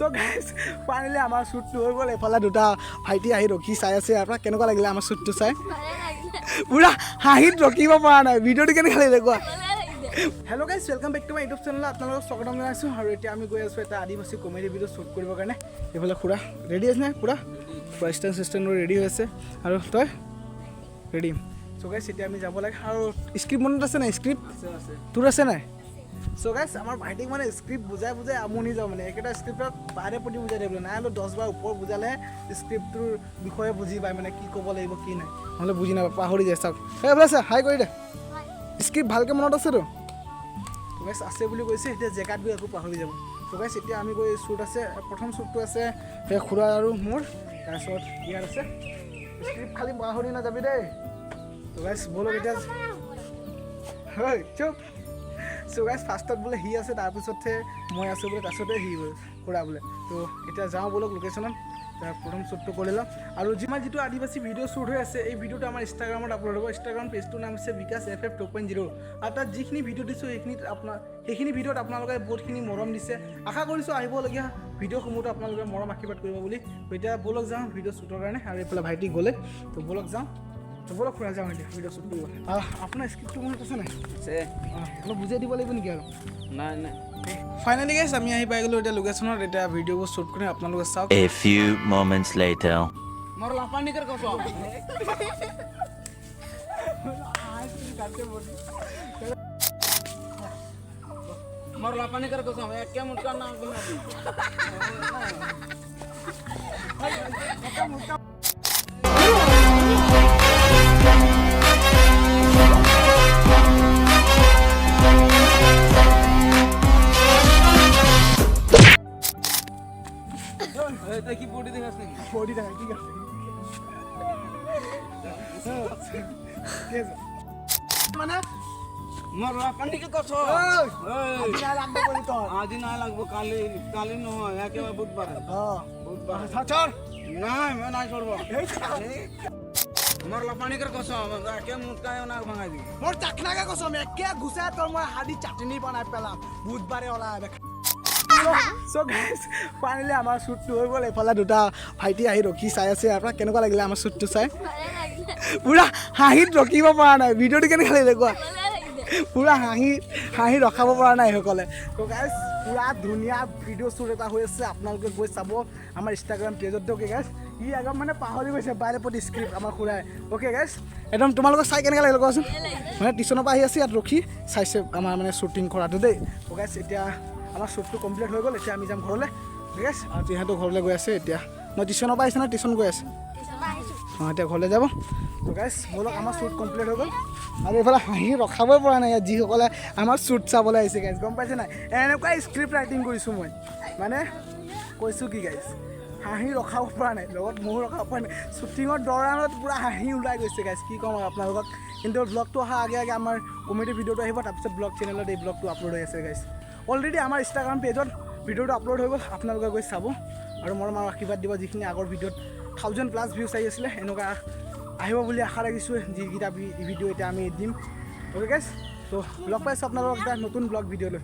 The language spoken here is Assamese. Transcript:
সো গাইস ফাইনালি আমাৰ শ্বুটটো হৈ গ'ল এফালে দুটা ভাইটি আহি ৰখি চাই আছে আপোনাৰ কেনেকুৱা লাগিলে আমাৰ শ্বুটটো চাই পুৰা হাঁহিত ৰখিব পৰা নাই ভিডিঅ'টো কেনেকুৱা লাগিলে কোৱা hello' guys welcome back to my YouTube channel আপোনালোকক স্বাগতম জনাইছোঁ আৰু এতিয়া আমি গৈ আছোঁ এটা আদিবাসী কমেডি ভিডিঅ' শ্বুট কৰিবৰ কাৰণে এইফালে খুৰা ৰেডি আছে নে পুৰা ষ্টেণ্ড চিষ্টেণ্ডৰ ৰেডি হৈ আছে আৰু তই ৰেডি চ' গাইজ এতিয়া আমি যাব লাগে আৰু স্ক্ৰিপ্ট মনত আছে নাই স্ক্ৰিপ্ট তোৰ আছে নাই চ' গাইজ আমাৰ ভাইটিক মানে স্ক্ৰিপ্ট বুজাই বুজাই আমনি যাওঁ মানে একেটা স্ক্ৰিপ্টত বাৰে প্ৰতি বুজাই থাকিব নাই হ'লেও 10 বাৰ ওপৰ বুজালে স্ক্ৰিপ্টটোৰ বিষয়ে বুজি পায় মানে কি ক'ব লাগিব কি নাই নহ'লে বুজি নাপায় পাহৰি যায় চাওক এই বোলে হাই কৰি দে স্ক্ৰিপ্ট ভালকৈ মনত আছেতো গাইজ আছে বুলি কৈছে এতিয়া জেগাত গৈ আকৌ পাহৰি যাব চ' গাইজ এতিয়া আমি গৈ শ্বুট আছে প্ৰথম শ্বুটটো আছে সেই খুৰা আৰু মোৰ তাৰপিছত ইয়াত আছে স্ক্ৰিপ্ট খালি পাহৰি নাযাবি দেই ত' গাইজ ব'লক এতিয়া হয় চুপ চ' গাইজ ফাৰ্ষ্টত বোলে সি আছে তাৰপিছতহে মই আছোঁ বোলে তাৰপিছতে সি খুৰা বোলে ত' এতিয়া যাওঁ ব'লক লোকেশ্যনত প্ৰথম শ্বুটটো কৰি ল'ম আৰু যিটো আদিবাসী ভিডিঅ' শ্বুট হৈ আছে এই ভিডিঅ'টো আমাৰ ইনষ্টাগ্ৰামত আপলোড হ'ব ইনষ্টাগ্ৰাম পেজটোৰ নাম হৈছে বিকাশ FF 2.0 আৰু তাত যিখিনি ভিডিঅ' দিছোঁ সেইখিনি ভিডিঅ'ত আপোনালোকে বহুতখিনি মৰম দিছে আশা কৰিছোঁ আহিবলগীয়া ভিডিঅ'সমূহতো আপোনালোকে মৰম আশীৰ্বাদ কৰিব বুলি এতিয়া ব'লক যাওঁ ভিডিঅ' শ্বুটৰ কাৰণে আৰু এইফালে ভাইটি গ'লে ত' ব'লক যাওঁ তো ব'লক খুৰা যাওঁ এতিয়া ভিডিঅ' শ্বুট কৰিব আপোনাৰ স্ক্ৰিপ্টটো মনত আছে নাই অলপ বুজাই দিব লাগিব নেকি আৰু নাই নাই ফাইনেলি গাইছ আমি আহি পাই গ'লোঁ এতিয়া লোকেশ্যনত এতিয়া ভিডিঅ'বোৰ শ্বুট কৰি আপোনালোকে চাওক A few moments later. মোৰ লাপানি কৰ কৈছ মোৰ লাপানি কৰ কৈছ একে মুটকা না গুনাবি এটা কি বডি দেখাস নাকি বডি দেখা ঠিক আছে মানে মোৰ লাপানি কৰ কৈছ আজি না লাগবো কালি নহয় একেবাৰে বুধবাৰ বুধবাৰ নাই মই নাই কৰব মোৰ লাপানি কৰ কৈছ একে মুটকাই না ভাঙাই দি মোৰ চাকনাকে কৈছ আমি একে ঘুচাই তোৰ মই হাদি চাটনি বনাই পেলাম বুধবাৰে ওলাই চ' গাইজ ফাইনেলি আমাৰ শ্বুটটো হৈ গ'ল এফালে দুটা ভাইটি আহি ৰখি চাই আছে আপোনাৰ কেনেকুৱা লাগিলে আমাৰ শ্বুটটো চাই পুৰা হাঁহিত ৰখিব পৰা নাই ভিডিঅ'টো কেনেকুৱা লাগিলে কোৱা পুৰা হাঁহি ৰখাব পৰা নাই সেইসকলে ত' গাইজ পুৰা ধুনীয়া ভিডিঅ' শ্বুট এটা হৈ আছে আপোনালোকে গৈ চাব আমাৰ ইনষ্টাগ্ৰাম পেজত অ'কে গাইজ ই একদম মানে পাহৰি গৈছে বাৰে প্ৰতি স্ক্ৰিপ্ট আমাৰ খুৰাই অ'কে গাইজ একদম তোমালোকক চাই কেনেকুৱা লাগিলে কোৱাচোন মানে টিউশ্যনৰ পৰা আহি আছে ইয়াত ৰখি চাইছে আমাৰ মানে শ্বুটিং কৰাটো দেই ত' গাইজ এতিয়া আমাৰ শ্বুটটো কমপ্লিট হৈ গ'ল এতিয়া আমি যাম ঘৰলৈ ঠিক আছে আৰু তিহঁতো ঘৰলৈ গৈ আছে এতিয়া মই টিউশ্যনৰ পৰা আহিছে ন টিউশ্যন গৈ আছে এতিয়া ঘৰলৈ যাব ত' গাইজ ব'লক আমাৰ শ্বুট কমপ্লিট হৈ গ'ল আৰু এইফালে হাঁহি ৰখাবই পৰা নাই ইয়াত যিসকলে আমাৰ শ্বুট চাবলৈ আহিছে গাইজ গম পাইছে নাই এনেকুৱা স্ক্ৰিপ্ট ৰাইটিং কৰিছোঁ মই মানে কৈছোঁ কি গাইজ হাঁহি ৰখাব পৰা নাই লগত ময়ো ৰখাব পৰা নাই শ্বুটিঙৰ দৌৰানত পূৰা হাঁহি ওলাই গৈছে গাইজ কি ক'ম আৰু আপোনালোকক কিন্তু ব্লগটো অহা আগে আগে আমাৰ কমেডি ভিডিঅ'টো আহিব তাৰপিছত ব্লগ চেনেলত এই ব্লগটো আপলোড হৈ আছে গাইজ অলৰেডি আমাৰ ইনষ্টাগ্ৰাম পেজত ভিডিঅ'টো আপলোড হৈ গ'ল আপোনালোকে গৈ চাব আৰু মৰম আৰু আশীৰ্বাদ দিব যিখিনি আগৰ ভিডিঅ'ত 1000+ ভিউজ আহি আছিলে এনেকুৱা আহিব বুলি আশা ৰাখিছোঁ যিকেইটা ভিডিঅ' এতিয়া আমি দিম অ'কে গাইজ ত' লগ পাইছোঁ আপোনালোকক এটা নতুন ব্লগ ভিডিঅ' লৈ